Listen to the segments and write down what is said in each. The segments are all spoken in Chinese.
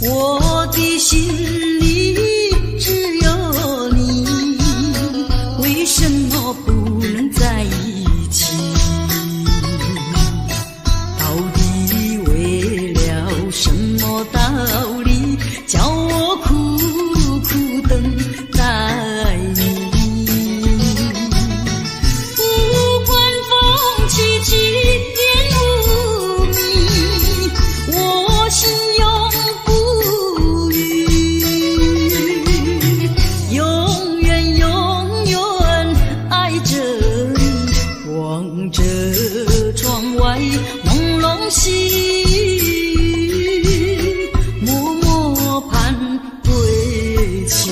我的心里只有你，为什么不能在一起？到底为了什么道理，叫我苦苦等待你？不管风起起点无迷，我心永不渝，永远永远爱着你，望着窗外朦胧细雨，默默盼归期。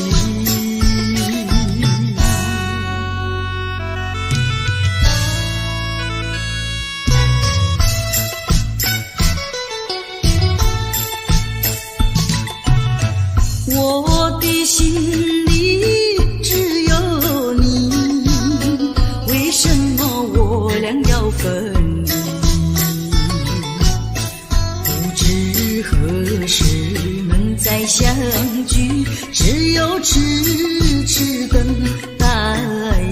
我的心里只有你，为什么我俩要分离？不知何时能再相聚，只有痴痴等待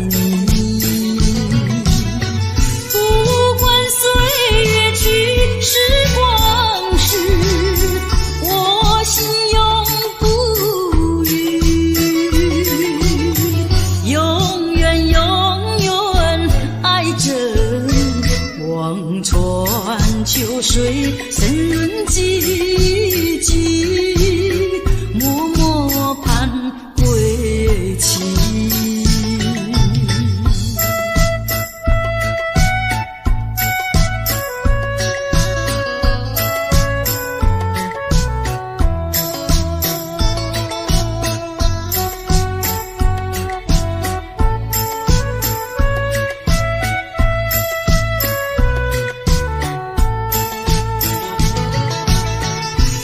你。不管岁月去，时光逝，我心永不渝，永远永远爱着你，望穿秋水，深润寂寂，默默盼归期。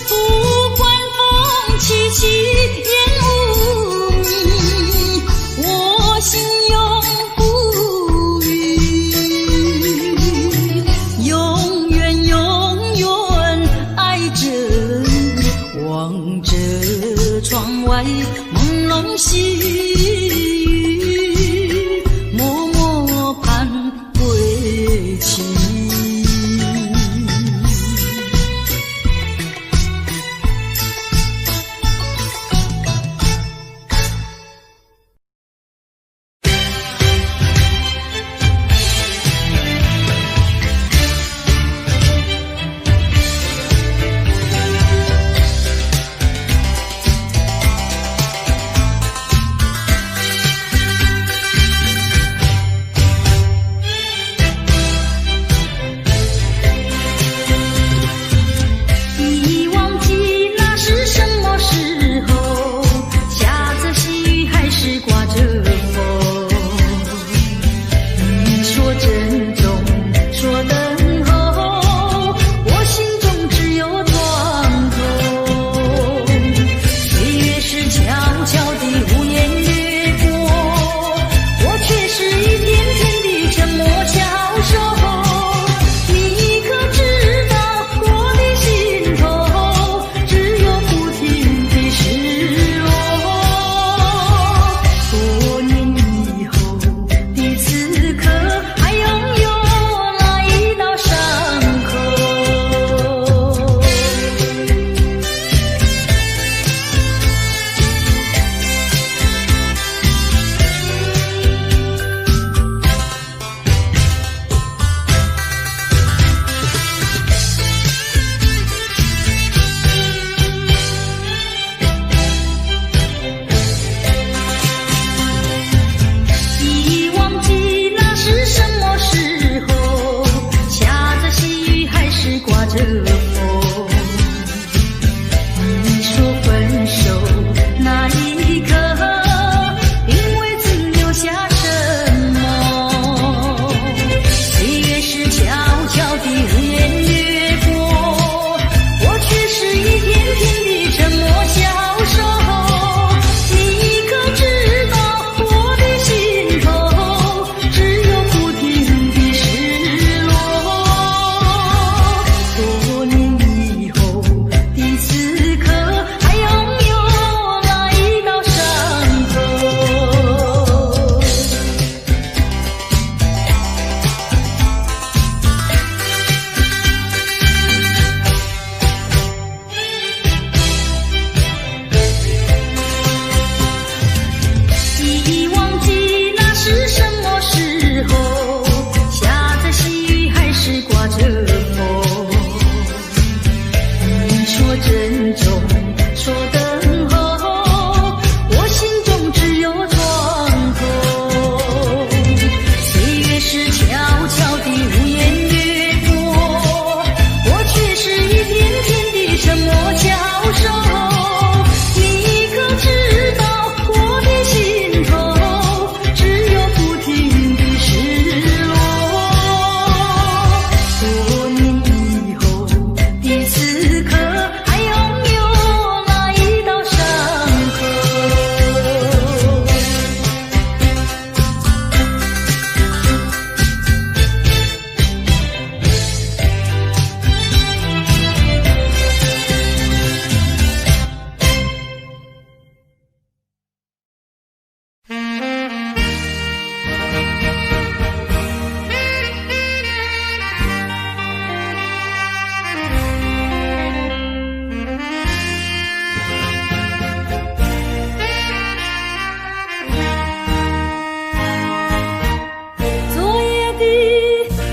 不管风起起点无迷，我心永不渝，永远永远爱着你，望着窗外朦胧细雨，默默盼归期。手，你可知道我的心头只有不停的失落。多年以后的此刻，还拥有那一道伤口。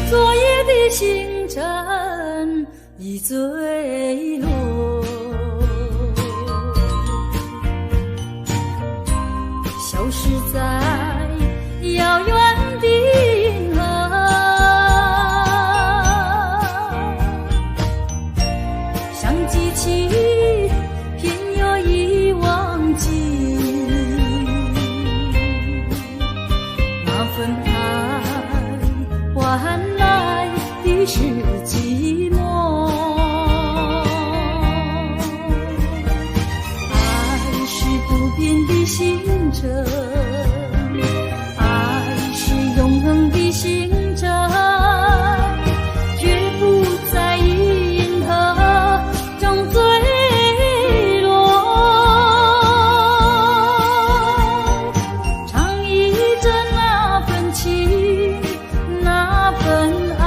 昨夜的星辰已坠落，消失在遥远的银河，想记起偏又已忘记那份爱换来的是寂寞。爱是不变的星辰，爱是永恒的星辰，绝不在银河中坠落。唱忆着那份情，那份爱，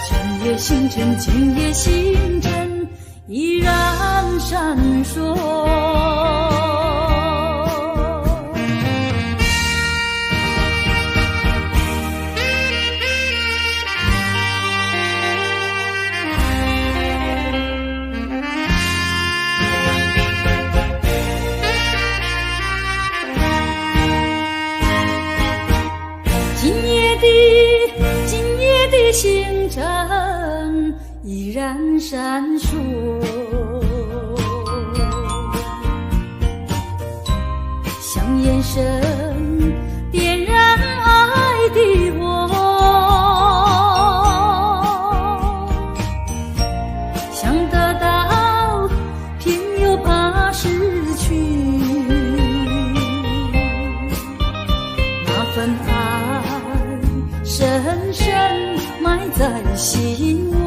今夜星辰，今夜星辰依然闪烁。今夜的星辰依然闪烁，像眼神点燃爱的火，想得到偏又怕失去，那份爱深深埋在心窝。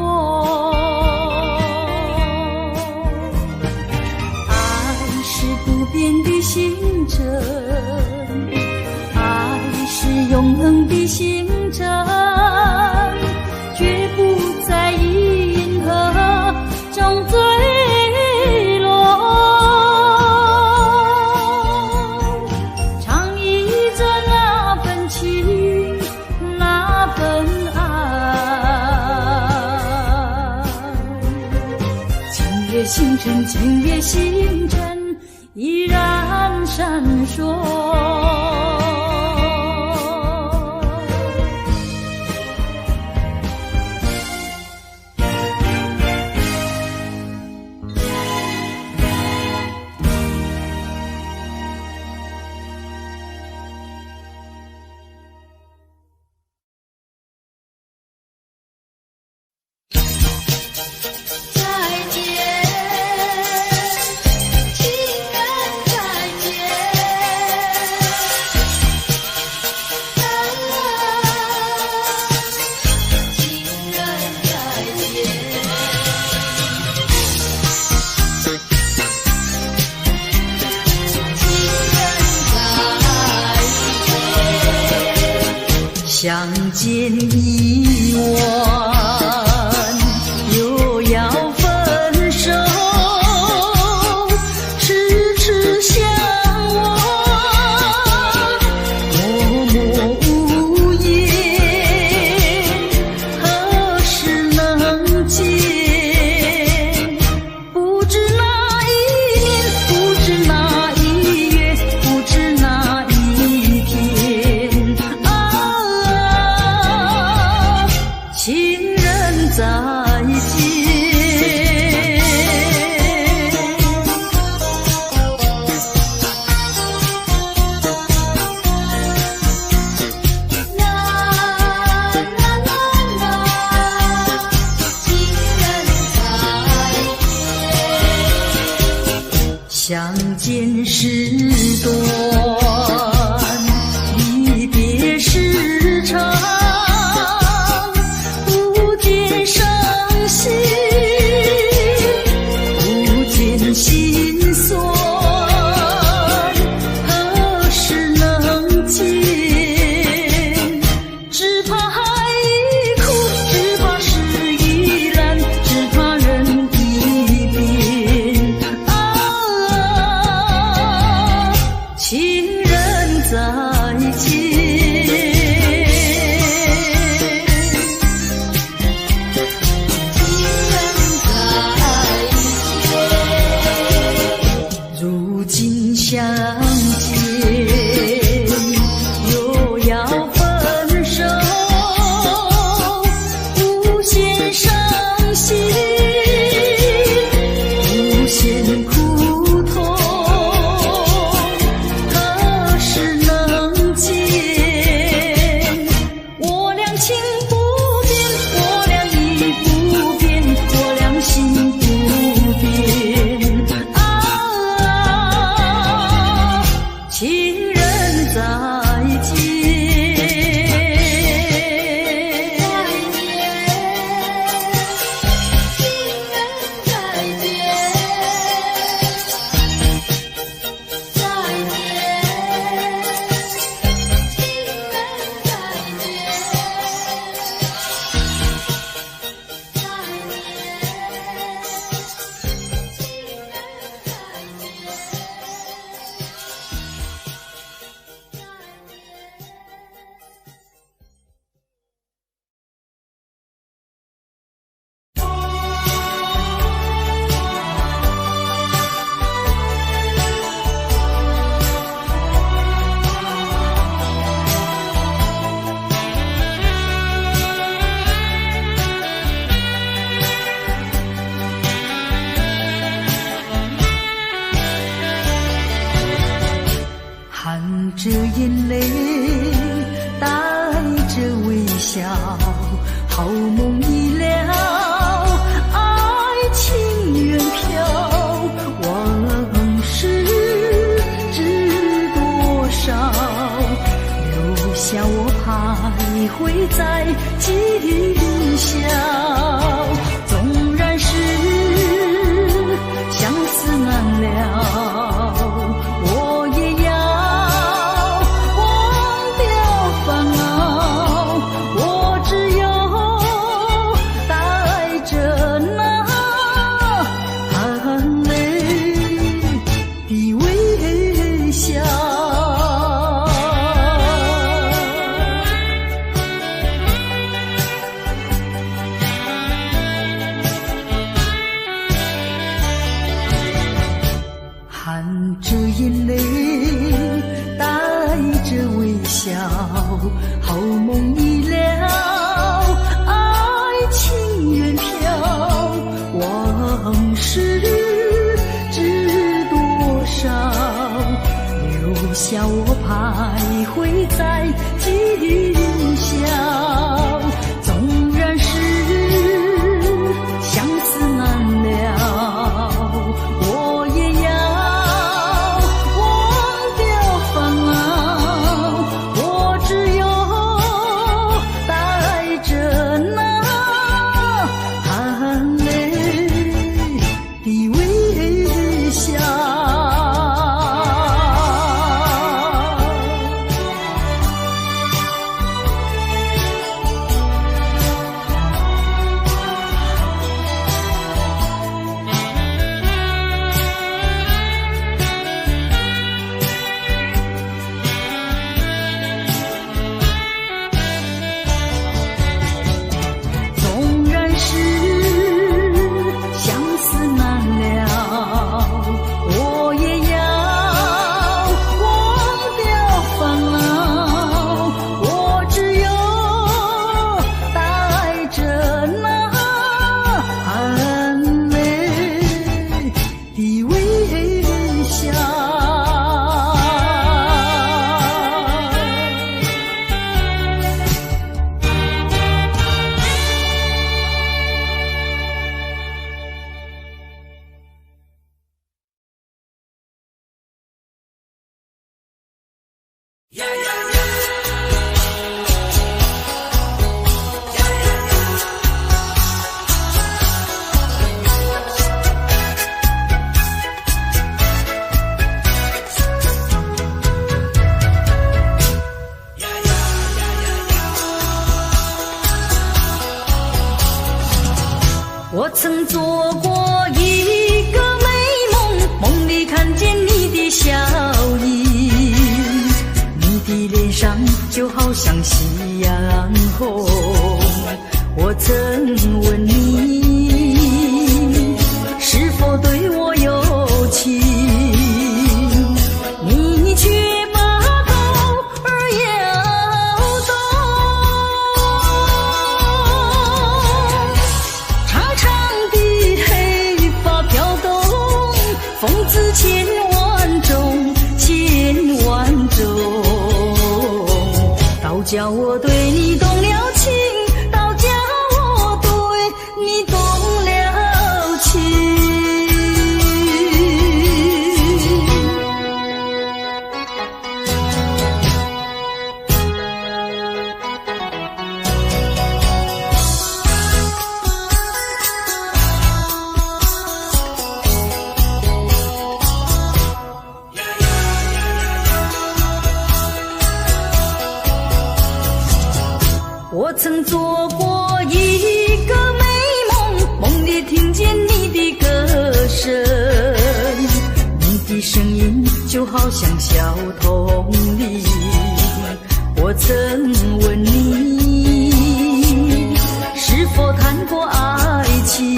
爱是不变的星辰，爱是永恒的星辰，绝不在银河中坠落。唱忆着那份情，那份爱，今夜星辰，今夜星辰依然闪烁。相见已晚，又要分手，痴痴相望，默默无言，何时能见？不知哪一年，不知哪一月，不知哪一天。情人在好梦已了，爱情远飘，往事知多少，留下我徘徊在今宵。纵然是相思难了，我也要忘掉烦恼，我只有带着那含泪的微笑。含着眼泪，带着微笑，好梦已了，爱情远飘，往事知多少，留下我徘徊在今宵。纵然是相思难了，我也要我曾做过一个美梦，梦里看见你的笑意，你的脸上就好像夕阳红。我曾问你是否对我有情，你却把头儿摇动。长长的黑发飘动，风姿千万种，千万种，倒叫我对你动了情，倒叫我对你动了情。我曾做过一个美梦，梦里听见你的歌声，你的声音就好像小童铃。我曾问你是否谈过爱情，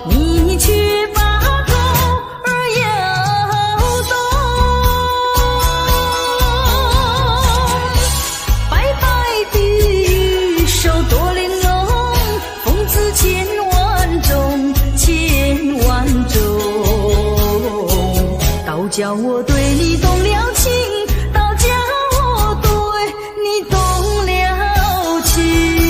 你却把头儿摇动。白白的玉手多玲珑，风姿千万种，千万种，倒叫我对你动了情，倒叫我对你动了情。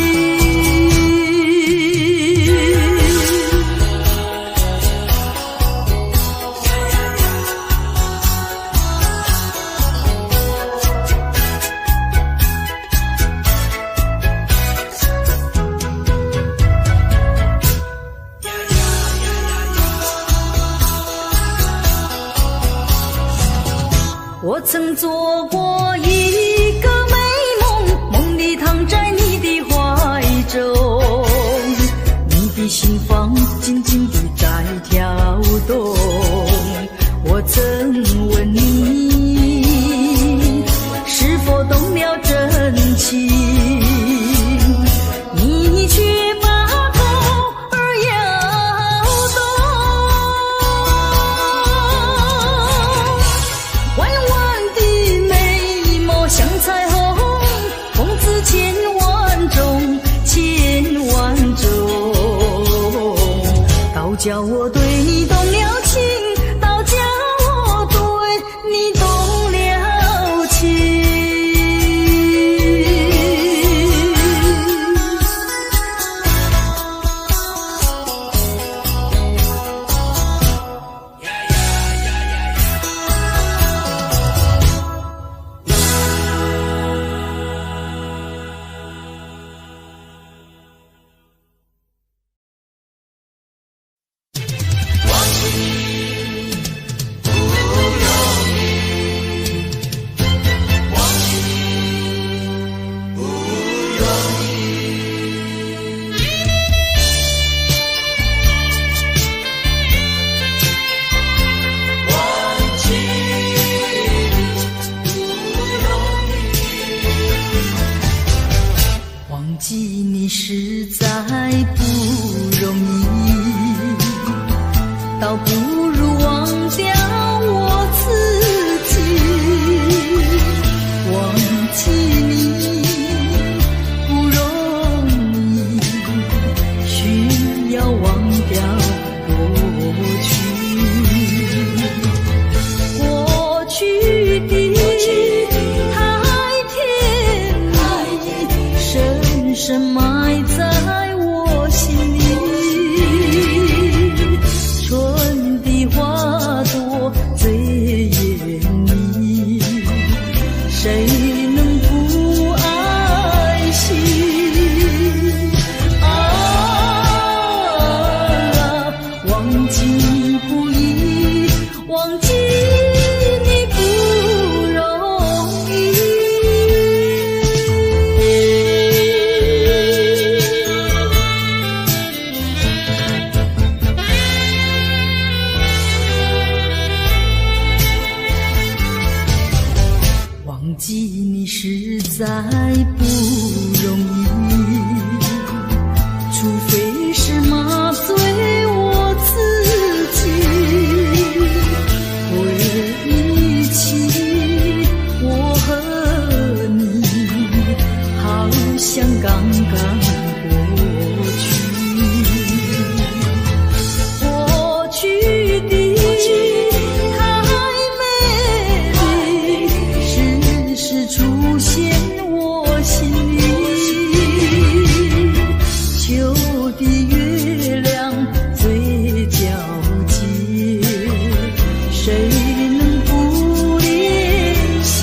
曾做过一个美梦，梦里躺在你的怀中，你的心房紧紧地在跳动。我曾问你是否懂了真情，你却把头儿摇动。弯弯的眉毛像彩虹，风姿千万种，千万种。倒叫我对你动了情，倒叫我对你动了情。忘记你实在不容易，倒不如忘掉我自己。忘记你不容易，需要忘掉过去。过去的太甜蜜，深深埋在我心里。春的花朵最艳丽，谁能不爱惜？啊，忘记不易，忘记你不容易。忘记你实在不容易，除非是麻醉我自己。回忆起我和你，好像刚刚过去。过去的太美丽，时时出现我心里。秋的月亮最皎洁，谁能不怜惜？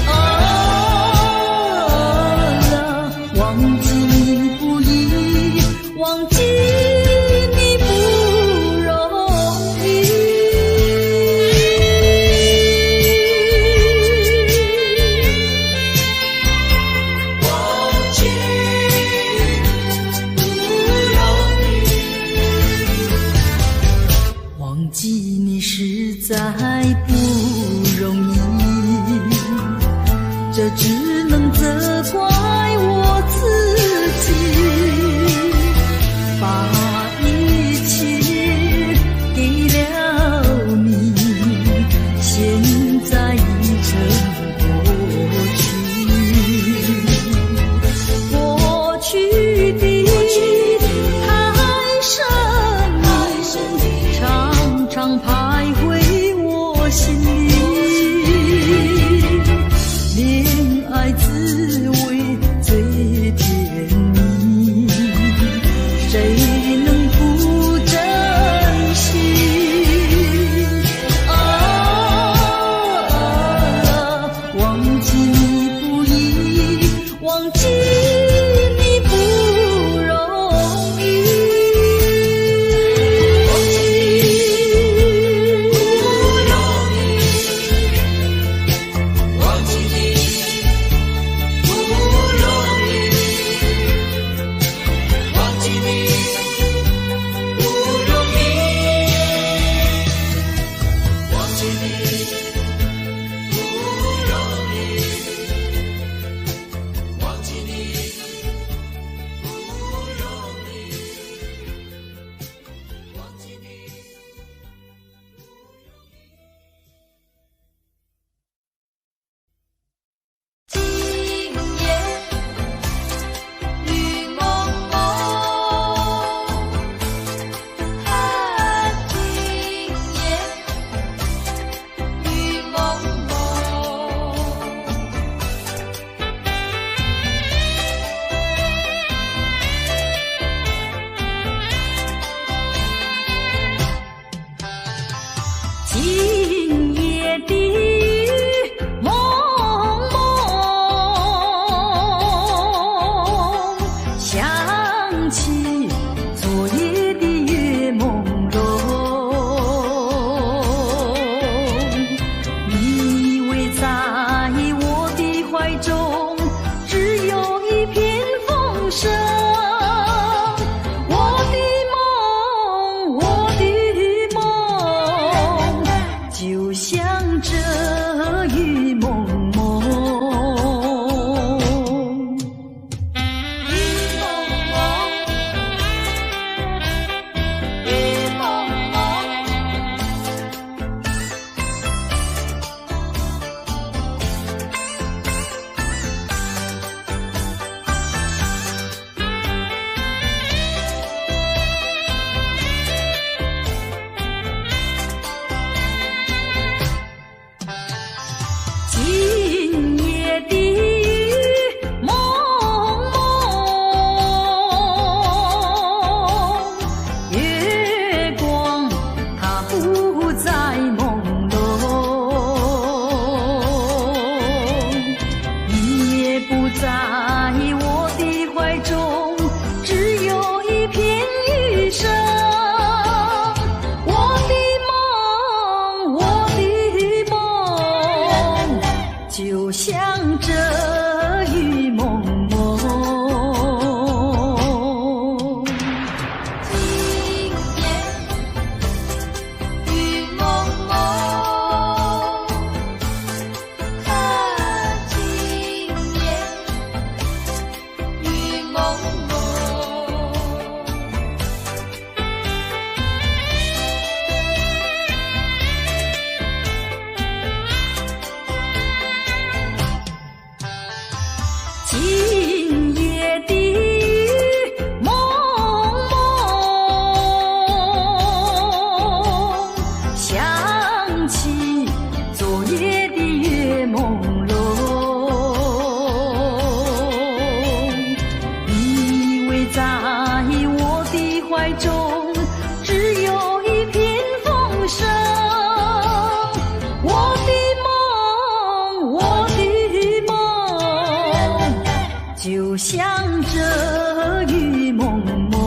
啊，忘记你不易，忘记你不容易。忘记不容易，忘记你实在不容易，这只能责怪我自己，把一切给了你，现在已成过去。过去的太深密，常常徘徊我心里。恋爱滋味最甜蜜，谁能不珍惜？啊，忘记你不易，忘记你不容易。忘记不容易。想着雨蒙蒙。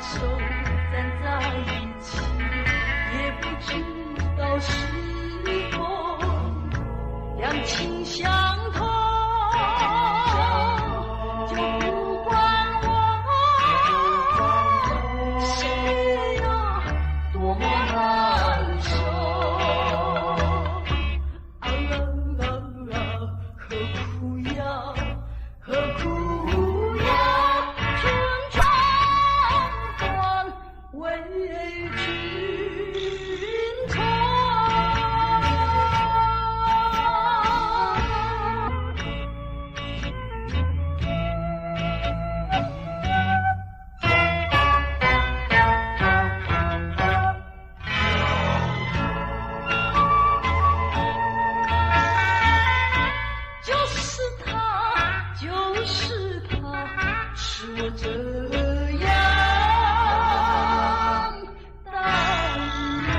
手站在一起，也不知道是否两情相通，就不管我谁呀多么难受。啊啦啦啦，何苦呀，何苦呀，春窗为君愁。就是他，就是他，使我这样担忧。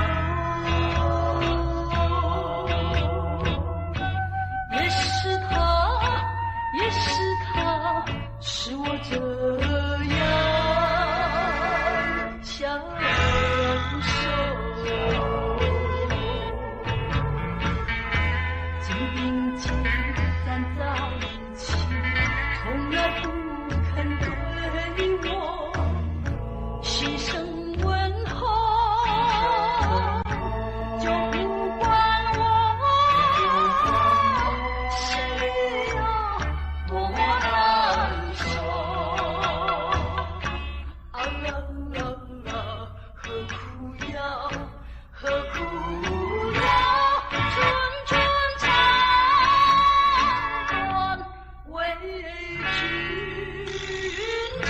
也是他，也是他，使我这样享受。肩并肩站在一起，从来不肯对我细声问候，就不管我谁呀多么难受。啊啦啦啦，何苦呀，何苦呀，春长短为君愁。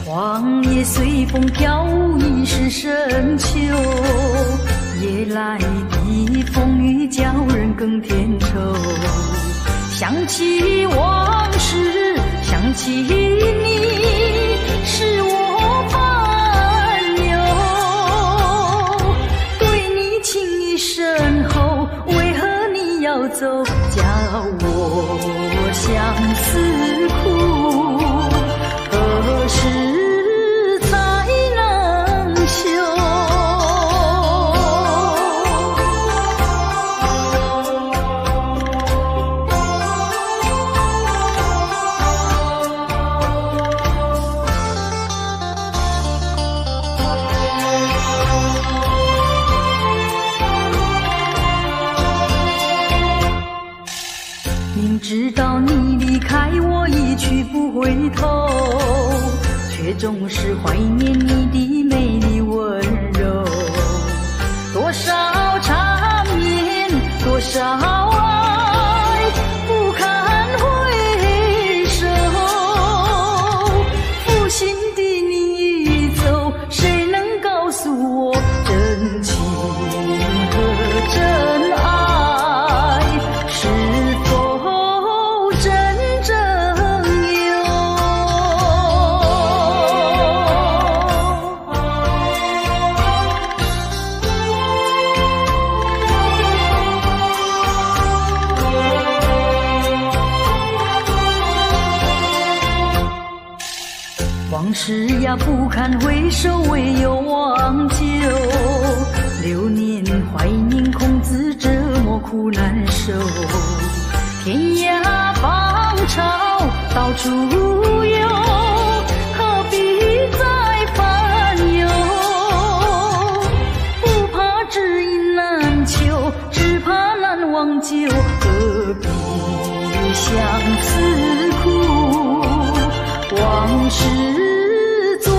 黄叶随风飘舞，已是深秋。夜来的风雨叫人更添愁。想起往事，想起你，使我烦忧。对你情意深厚，为何你要走？叫我相思苦，何时才能休？明知道你离开我一去不回头，却总是怀念你的美丽温柔。多少缠绵，多少爱，不堪回首。负心的你一走，谁能告诉我真情和真爱是否真正有？往事呀不堪回首，唯有忘旧。流年怀念孔子，折磨苦难受。天涯芳草到处有，何必再烦忧？不怕知音难求，只怕难忘旧。何必相思苦？往事昨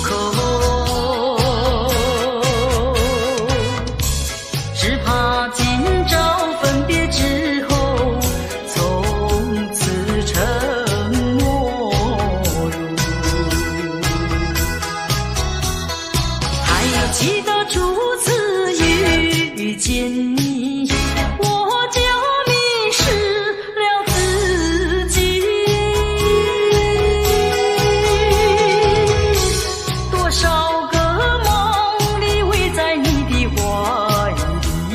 口，只怕今朝分别之后，从此成陌路。还记得初次遇见你，我就迷失了自己。多少个梦里围在你的怀里，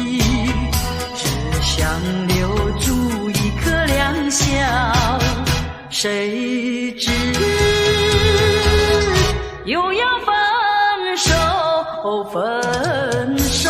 只想留住一颗良宵，谁知又要分手，分手。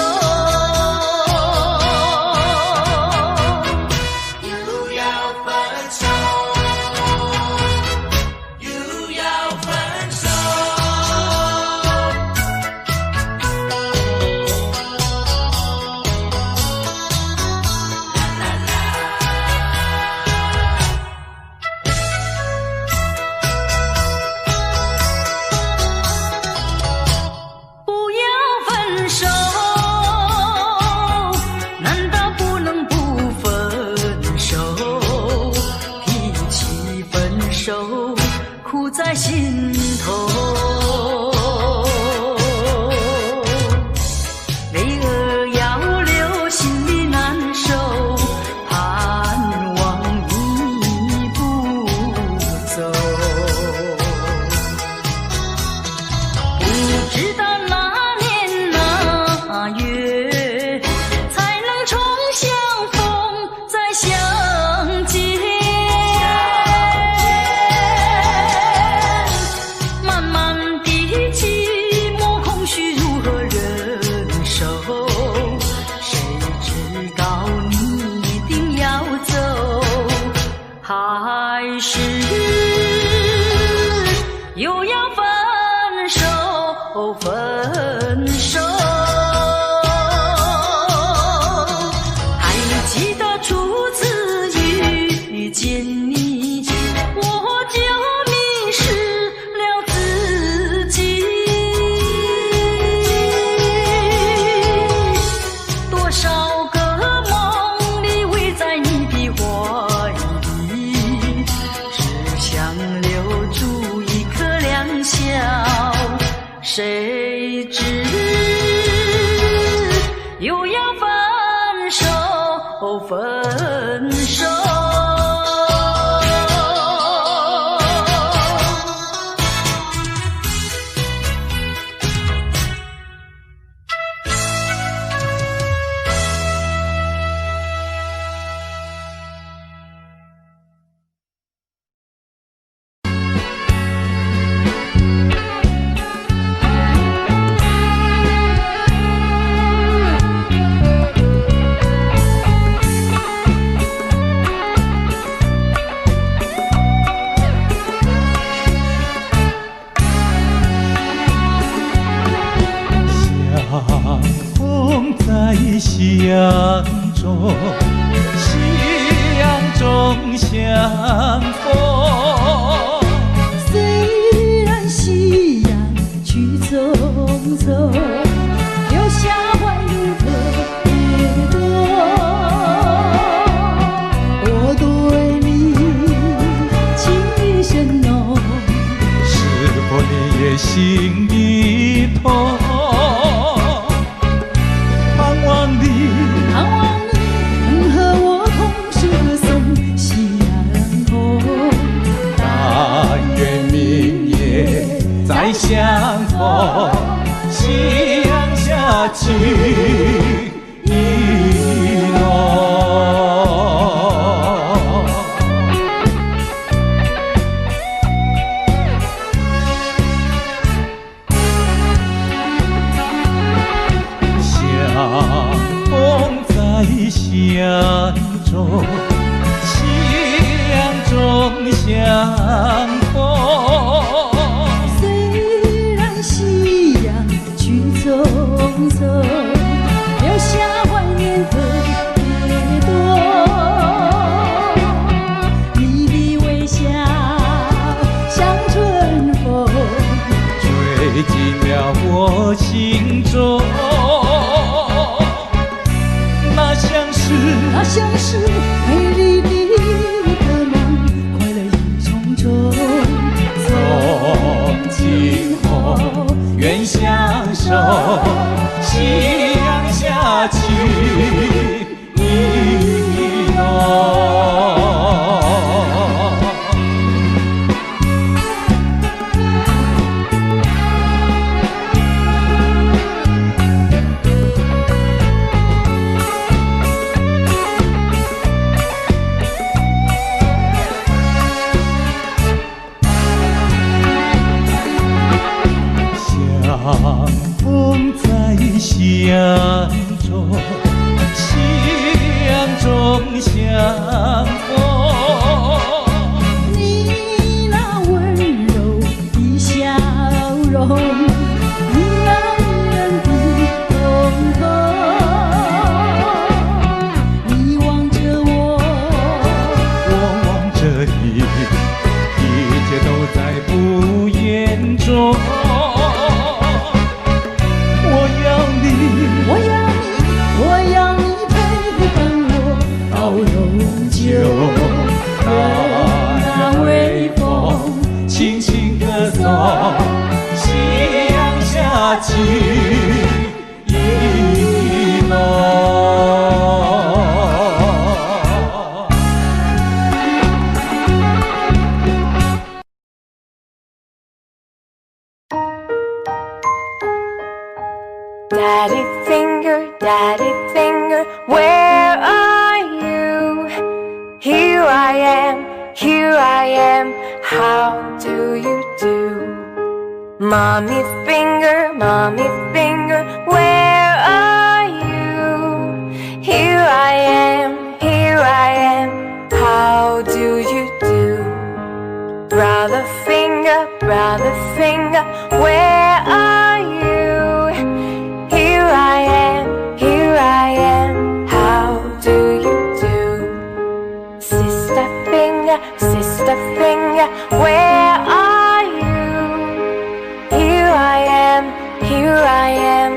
苦在心头，泪儿要流，心里难受，盼望你不走。不知道哪年哪月才能重相逢，再相见。还是又要分手，分手。还记得初次遇见你，我就迷失了自己。多少个梦里围在你的怀里，想留住一颗良宵，谁知又要分手，分手。相中，夕阳中相逢。虽然夕阳去匆匆，留下怀念特别多。我对你情意深浓，是否你也心一痛？盼望你能和我同时歌颂夕阳红。但愿明夜再相逢，夕阳下情意浓。相中，夕阳中相逢。虽然夕阳去匆匆，留下怀念特别多。你的微笑像春风，春进了我心中。那像是美丽的一个梦，快乐已重重。从今后愿相守，夕阳下去意浓。相逢在相中，相中相逢。你那温柔的笑容，你那迷人的瞳孔，你望着我，我望着你，一切都在不言中。我要你陪伴我到永久。让那微风轻轻歌颂，夕阳下去意浓。Daddy finger, where are you? Here I am, how do you do? Mommy finger, where are you? Here I am, how do you do? Brother finger, where are you? Here I am, how do you do? Sister finger, where are you? Here I am,